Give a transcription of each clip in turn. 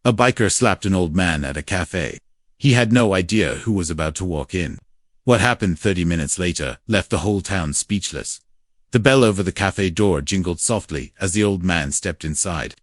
A biker slapped an old man at a café. He had no idea who was about to walk in. What happened 30 minutes later left the whole town speechless. The bell over the café door jingled softly as the old man stepped inside.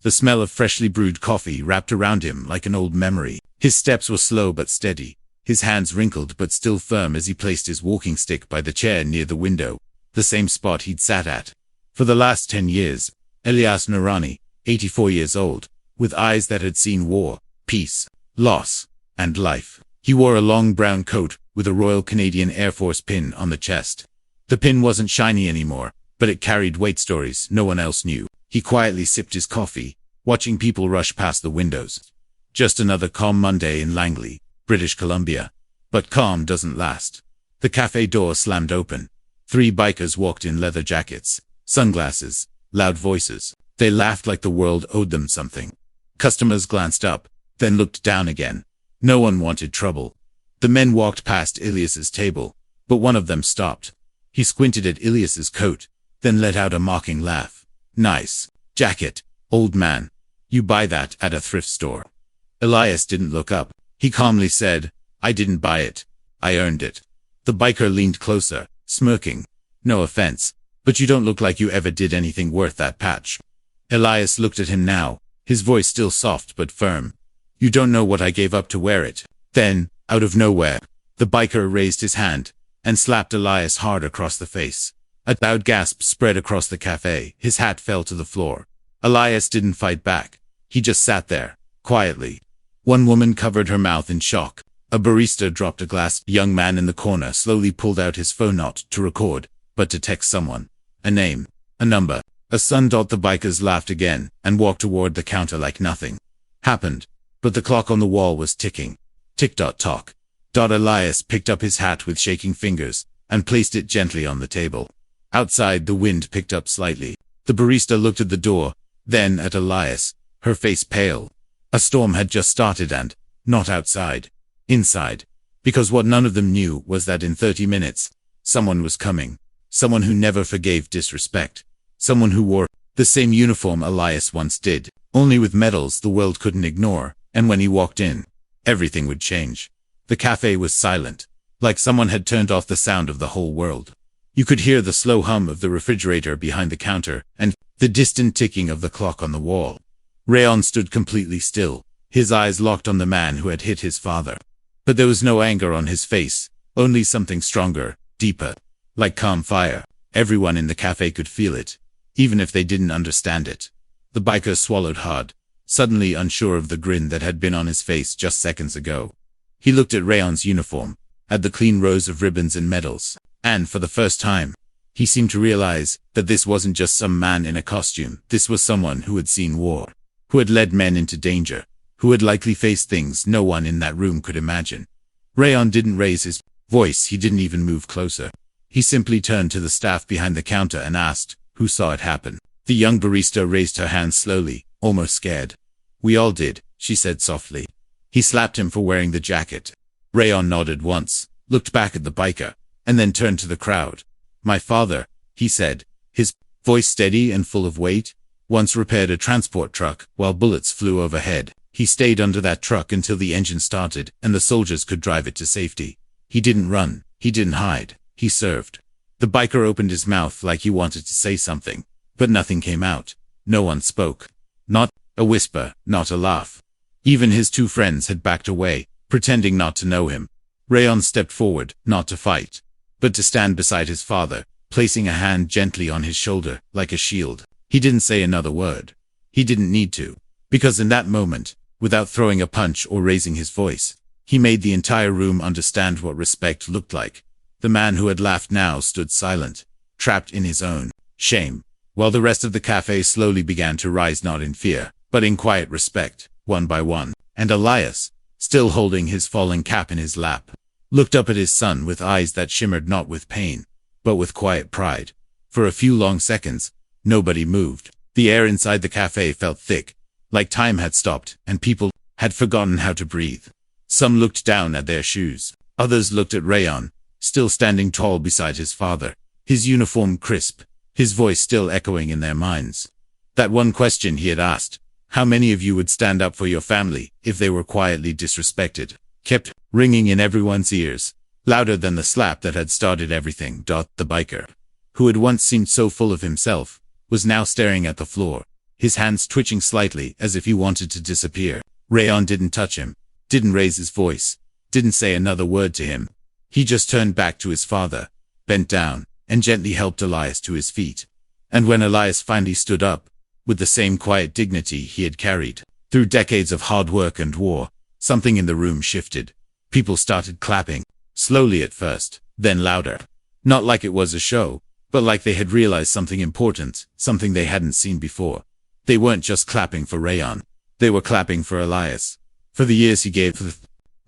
The smell of freshly brewed coffee wrapped around him like an old memory. His steps were slow but steady, his hands wrinkled but still firm as he placed his walking stick by the chair near the window, the same spot he'd sat at for the last 10 years. Elias Noorani, 84 years old, with eyes that had seen war, peace, loss, and life. He wore a long brown coat with a Royal Canadian Air Force pin on the chest. The pin wasn't shiny anymore, but it carried weight stories no one else knew. He quietly sipped his coffee, watching people rush past the windows. Just another calm Monday in Langley, British Columbia. But calm doesn't last. The cafe door slammed open. 3 bikers walked in, leather jackets, sunglasses, loud voices. They laughed like the world owed them something. Customers glanced up, then looked down again. No one wanted trouble. The men walked past Elias's table, but one of them stopped. He squinted at Elias's coat, then let out a mocking laugh. "Nice jacket, old man. You buy that at a thrift store." Elias didn't look up. He calmly said, "I didn't buy it. I earned it." The biker leaned closer, smirking. "No offense, but you don't look like you ever did anything worth that patch." Elias looked at him now, his voice still soft but firm. "You don't know what I gave up to wear it." Then, out of nowhere, the biker raised his hand and slapped Elias hard across the face. A loud gasp spread across the cafe. His hat fell to the floor. Elias didn't fight back. He just sat there, quietly. One woman covered her mouth in shock. A barista dropped a glass. A young man in the corner slowly pulled out his phone, not to record, but to text someone. A name, a number. A son. The bikers laughed again and walked toward the counter like nothing happened. But the clock on the wall was ticking. Tick-tock. Elias picked up his hat with shaking fingers and placed it gently on the table. Outside, the wind picked up slightly. The barista looked at the door, then at Elias, her face pale. A storm had just started and, not outside, inside. Because what none of them knew was that in 30 minutes, someone was coming. Someone who never forgave disrespect. Someone who wore the same uniform Elias once did, only with medals the world couldn't ignore, and when he walked in, everything would change. The cafe was silent, like someone had turned off the sound of the whole world. You could hear the slow hum of the refrigerator behind the counter and the distant ticking of the clock on the wall. Rayon stood completely still, his eyes locked on the man who had hit his father. But there was no anger on his face, only something stronger, deeper, like calm fire. Everyone in the cafe could feel it, even if they didn't understand it. The biker swallowed hard, suddenly unsure of the grin that had been on his face just seconds ago. He looked at Rayon's uniform, at the clean rows of ribbons and medals, and for the first time, he seemed to realize that this wasn't just some man in a costume. This was someone who had seen war, who had led men into danger, who had likely faced things no one in that room could imagine. Rayon didn't raise his voice, he didn't even move closer. He simply turned to the staff behind the counter and asked, who saw it happen? The young barista raised her hand slowly, almost scared. "We all did," she said softly. He slapped him for wearing the jacket. Rayon nodded once, looked back at the biker, and then turned to the crowd. "My father," he said, his voice steady and full of weight, "once repaired a transport truck while bullets flew overhead. He stayed under that truck until the engine started and the soldiers could drive it to safety. He didn't run, he didn't hide, he served." The biker opened his mouth like he wanted to say something, but nothing came out. No one spoke. Not a whisper, not a laugh. Even his 2 friends had backed away, pretending not to know him. Rayon stepped forward, not to fight, but to stand beside his father, placing a hand gently on his shoulder, like a shield. He didn't say another word. He didn't need to, because in that moment, without throwing a punch or raising his voice, he made the entire room understand what respect looked like. The man who had laughed now stood silent, trapped in his own shame, while the rest of the cafe slowly began to rise, not in fear, but in quiet respect, one by one. And Elias, still holding his falling cap in his lap, looked up at his son with eyes that shimmered not with pain, but with quiet pride. For a few long seconds, nobody moved. The air inside the cafe felt thick, like time had stopped and people had forgotten how to breathe. Some looked down at their shoes. Others looked at Rayon, still standing tall beside his father, his uniform crisp, his voice still echoing in their minds. That one question he had asked, How many of you would stand up for your family if they were quietly disrespected? Kept ringing in everyone's ears, louder than the slap that had started everything. The biker, who had once seemed so full of himself, was now staring at the floor, his hands twitching slightly as if he wanted to disappear. Rayon didn't touch him, didn't raise his voice, didn't say another word to him. He just turned back to his father, bent down, and gently helped Elias to his feet. And when Elias finally stood up, with the same quiet dignity he had carried through decades of hard work and war, something in the room shifted. People started clapping, slowly at first, then louder. Not like it was a show, but like they had realized something important, something they hadn't seen before. They weren't just clapping for Rayon. They were clapping for Elias. For the years he gave, for the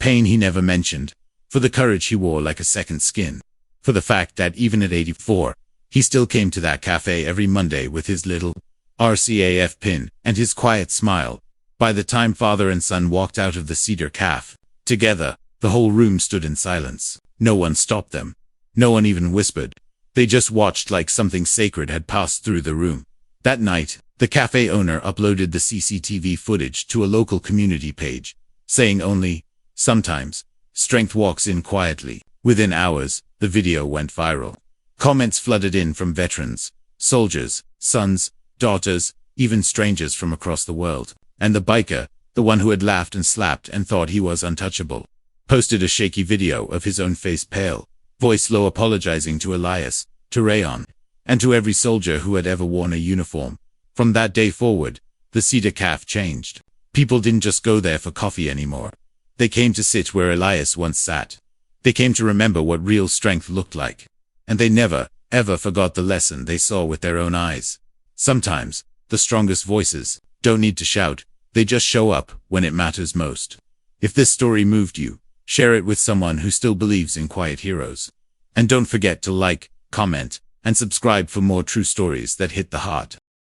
pain he never mentioned, for the courage he wore like a second skin, for the fact that even at 84, he still came to that cafe every Monday with his little RCAF pin and his quiet smile. By the time father and son walked out of the Cedar Cafe together, the whole room stood in silence. No one stopped them. No one even whispered. They just watched like something sacred had passed through the room. That night, the cafe owner uploaded the CCTV footage to a local community page, saying only, "Sometimes, strength walks in quietly." Within hours, the video went viral. Comments flooded in from veterans, soldiers, sons, daughters, even strangers from across the world. And the biker, the one who had laughed and slapped and thought he was untouchable, posted a shaky video of his own face pale, voice low, apologizing to Elias, to Rayon, and to every soldier who had ever worn a uniform. From that day forward, the Cedar Cafe changed. People didn't just go there for coffee anymore. They came to sit where Elias once sat. They came to remember what real strength looked like. And they never, ever forgot the lesson they saw with their own eyes. Sometimes, the strongest voices don't need to shout, they just show up when it matters most. If this story moved you, share it with someone who still believes in quiet heroes. And don't forget to like, comment, and subscribe for more true stories that hit the heart.